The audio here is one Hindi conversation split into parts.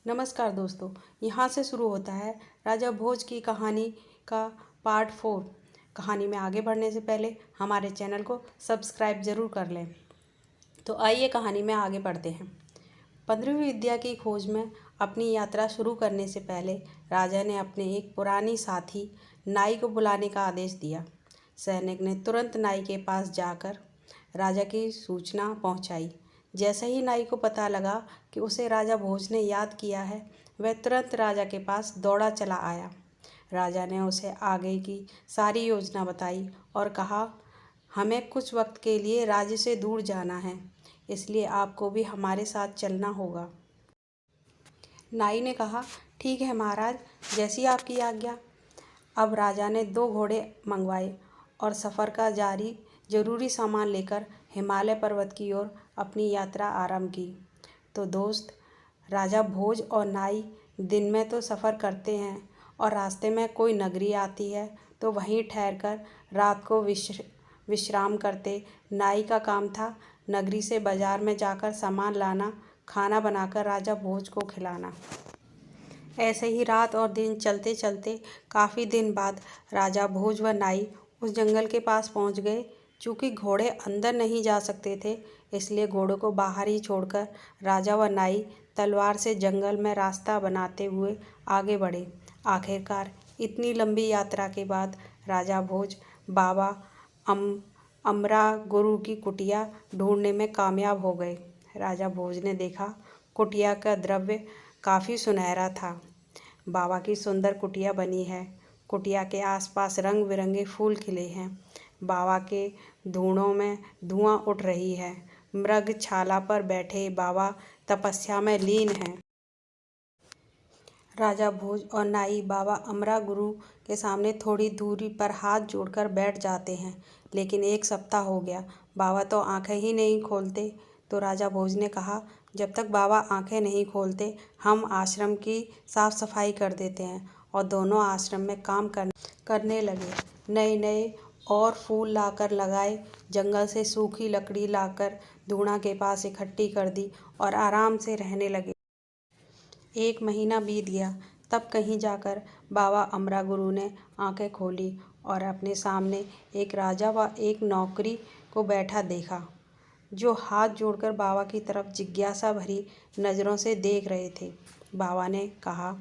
नमस्कार दोस्तों, यहाँ से शुरू होता है राजा भोज की कहानी का पार्ट 4। कहानी में आगे बढ़ने से पहले हमारे चैनल को सब्सक्राइब ज़रूर कर लें। तो आइए कहानी में आगे बढ़ते हैं। 15वीं विद्या की खोज में अपनी यात्रा शुरू करने से पहले राजा ने अपने एक पुरानी साथी नाई को बुलाने का आदेश दिया। सैनिक ने तुरंत नाई के पास जाकर राजा की सूचना पहुंचाई। जैसे ही नाई को पता लगा कि उसे राजा भोज ने याद किया है, वह तुरंत राजा के पास दौड़ा चला आया। राजा ने उसे आगे की सारी योजना बताई और कहा, हमें कुछ वक्त के लिए राज्य से दूर जाना है, इसलिए आपको भी हमारे साथ चलना होगा। नाई ने कहा, ठीक है महाराज, जैसी आपकी आज्ञा। अब राजा ने 2 घोड़े मंगवाए और सफ़र का ज़रूरी सामान लेकर हिमालय पर्वत की ओर अपनी यात्रा आरंभ की। तो दोस्त, राजा भोज और नाई दिन में तो सफ़र करते हैं और रास्ते में कोई नगरी आती है तो वहीं ठहरकर रात को विश्राम करते। नाई का काम था नगरी से बाजार में जाकर सामान लाना, खाना बनाकर राजा भोज को खिलाना। ऐसे ही रात और दिन चलते चलते काफ़ी दिन बाद राजा भोज व नाई उस जंगल के पास पहुंच गए। चूँकि घोड़े अंदर नहीं जा सकते थे, इसलिए घोड़ों को बाहर ही छोड़कर राजा व नाई तलवार से जंगल में रास्ता बनाते हुए आगे बढ़े। आखिरकार इतनी लंबी यात्रा के बाद राजा भोज बाबा अमरा गुरु की कुटिया ढूंढने में कामयाब हो गए। राजा भोज ने देखा, कुटिया का द्रव्य काफ़ी सुनहरा था। बाबा की सुंदर कुटिया बनी है। कुटिया के आसपास रंग बिरंगे फूल खिले हैं। बाबा के धूणों में धुआं उठ रही है। मृगछाला पर बैठे बाबा तपस्या में लीन हैं। राजा भोज और नाई बाबा अमरा गुरु के सामने थोड़ी दूरी पर हाथ जोड़कर बैठ जाते हैं। लेकिन 1 सप्ताह हो गया, बाबा तो आंखें ही नहीं खोलते। तो राजा भोज ने कहा, जब तक बाबा आंखें नहीं खोलते, हम आश्रम की साफ सफाई कर देते हैं। और दोनों आश्रम में काम करने लगे। नए नए और फूल लाकर लगाए, जंगल से सूखी लकड़ी लाकर धूणा के पास इकट्ठी कर दी और आराम से रहने लगे। 1 महीना बीत गया, तब कहीं जाकर बाबा अमरा गुरु ने आंखें खोली और अपने सामने एक राजा व एक नौकरी को बैठा देखा, जो हाथ जोड़कर बाबा की तरफ जिज्ञासा भरी नज़रों से देख रहे थे। बाबा ने कहा,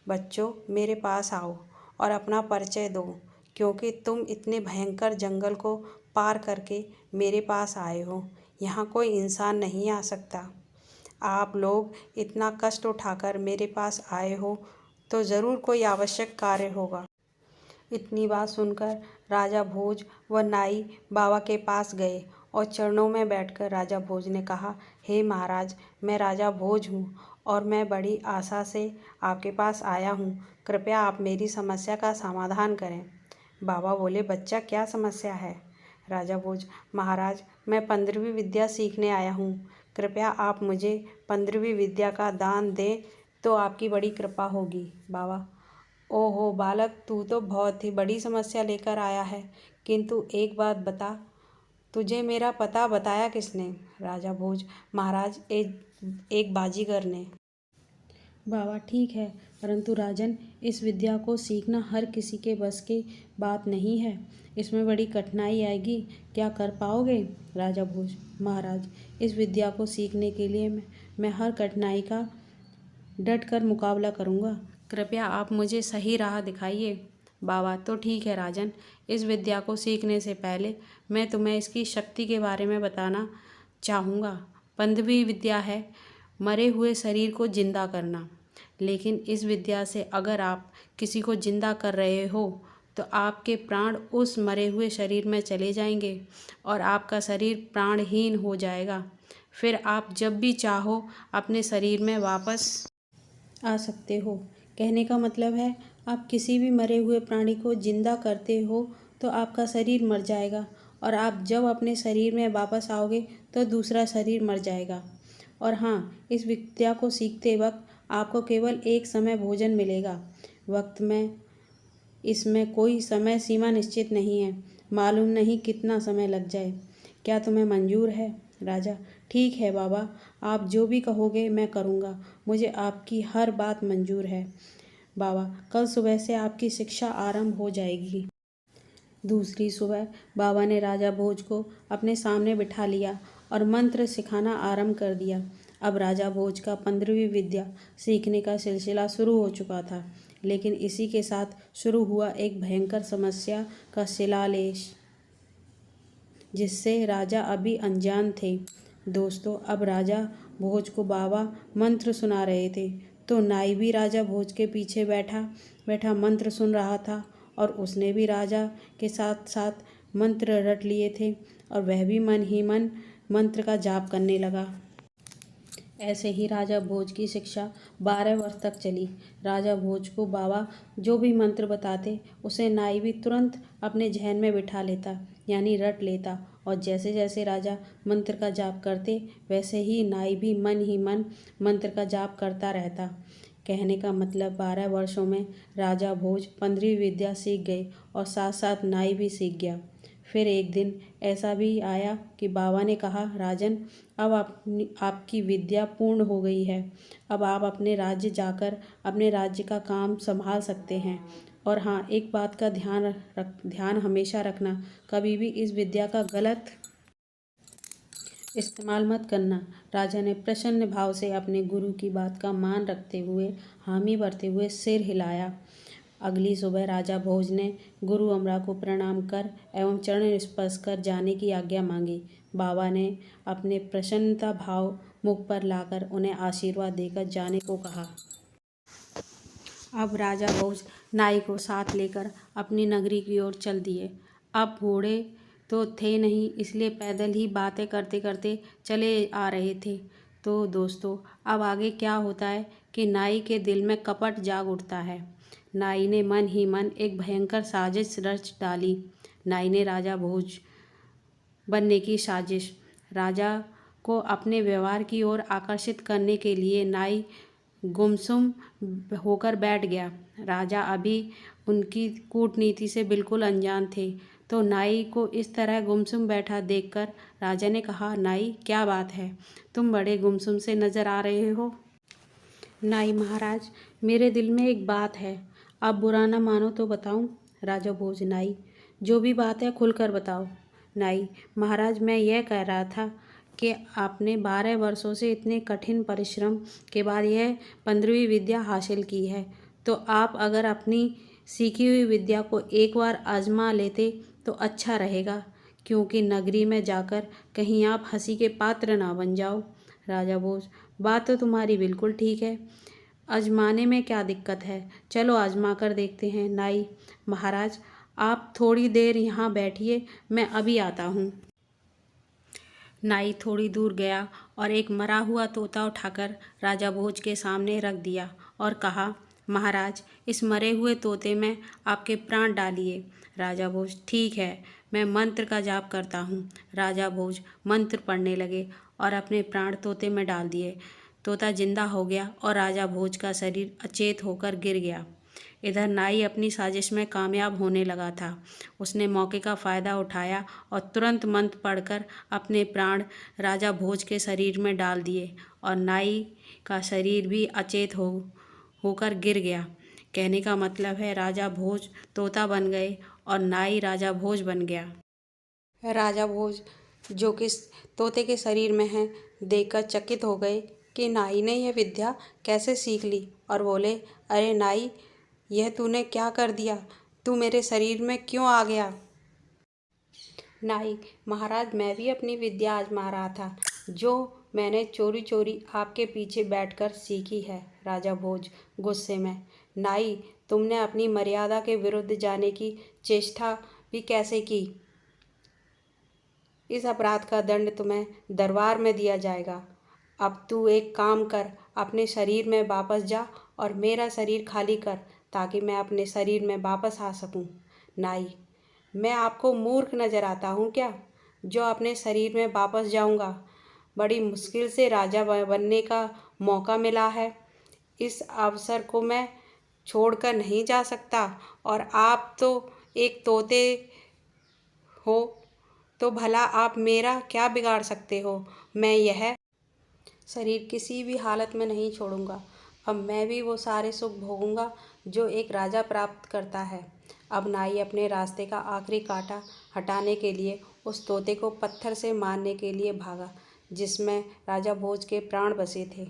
बच्चों, मेरे पास आओ और अपना परिचय दो, क्योंकि तुम इतने भयंकर जंगल को पार करके मेरे पास आए हो। यहाँ कोई इंसान नहीं आ सकता। आप लोग इतना कष्ट उठाकर मेरे पास आए हो तो ज़रूर कोई आवश्यक कार्य होगा। इतनी बात सुनकर राजा भोज व नाई बाबा के पास गए और चरणों में बैठकर राजा भोज ने कहा, हे महाराज, मैं राजा भोज हूँ और मैं बड़ी आशा से आपके पास आया हूँ। कृपया आप मेरी समस्या का समाधान करें। बाबा बोले, बच्चा, क्या समस्या है? राजा भोज, महाराज, मैं 15वीं विद्या सीखने आया हूँ। कृपया आप मुझे 15वीं विद्या का दान दें तो आपकी बड़ी कृपा होगी। बाबा, ओहो बालक, तू तो बहुत ही बड़ी समस्या लेकर आया है, किंतु एक बात बता, तुझे मेरा पता बताया किसने? राजा भोज, महाराज, एक बाजीगर ने। बाबा, ठीक है, परंतु राजन, इस विद्या को सीखना हर किसी के बस की बात नहीं है। इसमें बड़ी कठिनाई आएगी, क्या कर पाओगे? राजा भोज, महाराज, इस विद्या को सीखने के लिए मैं हर कठिनाई का डट कर मुकाबला करूँगा। कृपया आप मुझे सही राह दिखाइए। बाबा, तो ठीक है राजन, इस विद्या को सीखने से पहले मैं तुम्हें इसकी शक्ति के बारे में बताना चाहूँगा। 15वीं विद्या है मरे हुए शरीर को जिंदा करना। लेकिन इस विद्या से अगर आप किसी को जिंदा कर रहे हो तो आपके प्राण उस मरे हुए शरीर में चले जाएंगे और आपका शरीर प्राणहीन हो जाएगा। फिर आप जब भी चाहो अपने शरीर में वापस आ सकते हो। कहने का मतलब है, आप किसी भी मरे हुए प्राणी को जिंदा करते हो तो आपका शरीर मर जाएगा और आप जब अपने शरीर में वापस आओगे तो दूसरा शरीर मर जाएगा। और हाँ, इस विद्या को सीखते वक्त आपको केवल एक समय भोजन मिलेगा। वक्त में इसमें कोई समय सीमा निश्चित नहीं है। मालूम नहीं कितना समय लग जाए। क्या तुम्हें मंजूर है? राजा, ठीक है बाबा, आप जो भी कहोगे मैं करूँगा। मुझे आपकी हर बात मंजूर है। बाबा, कल सुबह से आपकी शिक्षा आरंभ हो जाएगी। दूसरी सुबह बाबा ने राजा भोज को अपने सामने बिठा लिया और मंत्र सिखाना आरंभ कर दिया। अब राजा भोज का 15वीं विद्या सीखने का सिलसिला शुरू हो चुका था, लेकिन इसी के साथ शुरू हुआ एक भयंकर समस्या का शिलालेश, जिससे राजा अभी अनजान थे। दोस्तों, अब राजा भोज को बाबा मंत्र सुना रहे थे, तो नाई भी राजा भोज के पीछे बैठा बैठा मंत्र सुन रहा था, और उसने भी राजा के साथ साथ मंत्र रट लिए थे, और वह भी मन ही मन मंत्र का जाप करने लगा। ऐसे ही राजा भोज की शिक्षा 12 वर्ष तक चली। राजा भोज को बाबा जो भी मंत्र बताते उसे नाई भी तुरंत अपने जहन में बिठा लेता, यानी रट लेता, और जैसे जैसे राजा मंत्र का जाप करते वैसे ही नाई भी मन ही मन मंत्र का जाप करता रहता। कहने का मतलब 12 वर्षों में राजा भोज 15वीं विद्या सीख गए और साथ साथ नाई भी सीख गया। फिर एक दिन ऐसा भी आया कि बाबा ने कहा, राजन, अब आपकी विद्या पूर्ण हो गई है। अब आप अपने राज्य जाकर अपने राज्य का काम संभाल सकते हैं। और हाँ, एक बात का ध्यान हमेशा रखना, कभी भी इस विद्या का गलत इस्तेमाल मत करना। राजा ने प्रसन्न भाव से अपने गुरु की बात का मान रखते हुए हामी भरते हुए सिर हिलाया। अगली सुबह राजा भोज ने गुरु अमरा को प्रणाम कर एवं चरण स्पर्श कर जाने की आज्ञा मांगी। बाबा ने अपने प्रसन्नता भाव मुख पर लाकर उन्हें आशीर्वाद देकर जाने को कहा। अब राजा भोज नाई को साथ लेकर अपनी नगरी की ओर चल दिए। अब घोड़े तो थे नहीं, इसलिए पैदल ही बातें करते करते चले आ रहे थे। तो दोस्तों, अब आगे क्या होता है कि नाई के दिल में कपट जाग उठता है। नाई ने मन ही मन एक भयंकर साजिश रच डाली। नाई ने राजा भोज बनने की साजिश। राजा को अपने व्यवहार की ओर आकर्षित करने के लिए नाई गुमसुम होकर बैठ गया। राजा अभी उनकी कूटनीति से बिल्कुल अनजान थे, तो नाई को इस तरह गुमसुम बैठा देखकर राजा ने कहा, नाई, क्या बात है, तुम बड़े गुमसुम से नजर आ रहे हो। नाई, महाराज, मेरे दिल में एक बात है, आप बुरा ना मानो तो बताऊं। राजा भोज, नाई, जो भी बात है खुलकर बताओ। नाई, महाराज, मैं यह कह रहा था कि आपने 12 वर्षों से इतने कठिन परिश्रम के बाद यह 15वीं विद्या हासिल की है, तो आप अगर अपनी सीखी हुई विद्या को एक बार आजमा लेते तो अच्छा रहेगा, क्योंकि नगरी में जाकर कहीं आप हंसी के पात्र ना बन जाओ। राजा भोज, बात तो तुम्हारी बिल्कुल ठीक है, आजमाने में क्या दिक्कत है, चलो आजमा कर देखते हैं। नाई, महाराज, आप थोड़ी देर यहाँ बैठिए, मैं अभी आता हूँ। नाई थोड़ी दूर गया और एक मरा हुआ तोता उठाकर राजा भोज के सामने रख दिया और कहा, महाराज, इस मरे हुए तोते में आपके प्राण डालिए। राजा भोज, ठीक है, मैं मंत्र का जाप करता हूँ। राजा भोज मंत्र पढ़ने लगे और अपने प्राण तोते में डाल दिए। तोता जिंदा हो गया और राजा भोज का शरीर अचेत होकर गिर गया। इधर नाई अपनी साजिश में कामयाब होने लगा था। उसने मौके का फ़ायदा उठाया और तुरंत मंत्र पढ़कर अपने प्राण राजा भोज के शरीर में डाल दिए और नाई का शरीर भी अचेत होकर गिर गया। कहने का मतलब है राजा भोज तोता बन गए और नाई राजा भोज बन गया। राजा भोज, जो कि तोते के शरीर में है, देखकर चकित हो गए कि नाई ने यह विद्या कैसे सीख ली, और बोले, अरे नाई, यह तूने क्या कर दिया, तू मेरे शरीर में क्यों आ गया। नाई, महाराज, मैं भी अपनी विद्या आजमा रहा था, जो मैंने चोरी चोरी आपके पीछे बैठकर सीखी है। राजा भोज गुस्से में, नाई, तुमने अपनी मर्यादा के विरुद्ध जाने की चेष्टा भी कैसे की। इस अपराध का दंड तुम्हें दरबार में दिया जाएगा। अब तू एक काम कर, अपने शरीर में वापस जा और मेरा शरीर खाली कर, ताकि मैं अपने शरीर में वापस आ सकूं। नाई, मैं आपको मूर्ख नजर आता हूं क्या, जो अपने शरीर में वापस जाऊंगा। बड़ी मुश्किल से राजा बनने का मौका मिला है, इस अवसर को मैं छोड़कर नहीं जा सकता, और आप तो एक तोते हो, तो भला आप मेरा क्या बिगाड़ सकते हो। मैं यह शरीर किसी भी हालत में नहीं छोड़ूंगा। अब मैं भी वो सारे सुख भोगूंगा जो एक राजा प्राप्त करता है। अब नाई अपने रास्ते का आखिरी कांटा हटाने के लिए उस तोते को पत्थर से मारने के लिए भागा जिसमें राजा भोज के प्राण बसे थे।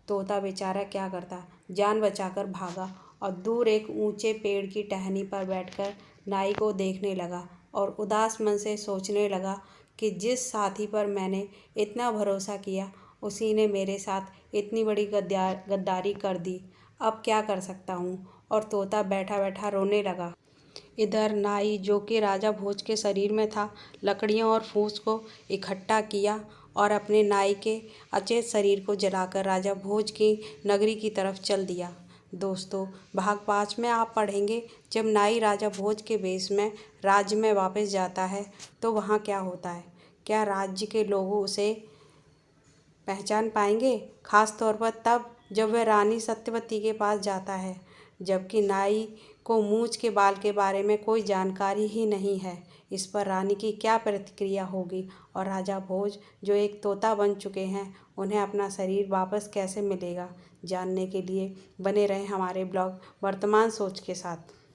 तोता बेचारा क्या करता, जान बचाकर भागा और दूर एक ऊंचे पेड़ की टहनी पर बैठकर नाई को देखने लगा और उदास मन से सोचने लगा कि जिस साथी पर मैंने इतना भरोसा किया उसी ने मेरे साथ इतनी बड़ी गद्दारी कर दी। अब क्या कर सकता हूँ। और तोता बैठा बैठा रोने लगा। इधर नाई जो कि राजा भोज के शरीर में था, लकड़ियों और फूस को इकट्ठा किया और अपने नाई के अचेत शरीर को जलाकर राजा भोज की नगरी की तरफ चल दिया। दोस्तों, भाग 5 में आप पढ़ेंगे जब नाई राजा भोज के वेश में राज्य में वापस जाता है तो वहाँ क्या होता है। क्या राज्य के लोग उसे पहचान पाएंगे, खास तौर पर तब जब वह रानी सत्यवती के पास जाता है, जबकि नाई को मूंछ के बाल के बारे में कोई जानकारी ही नहीं है। इस पर रानी की क्या प्रतिक्रिया होगी और राजा भोज जो एक तोता बन चुके हैं उन्हें अपना शरीर वापस कैसे मिलेगा। जानने के लिए बने रहें हमारे ब्लॉग वर्तमान सोच के साथ।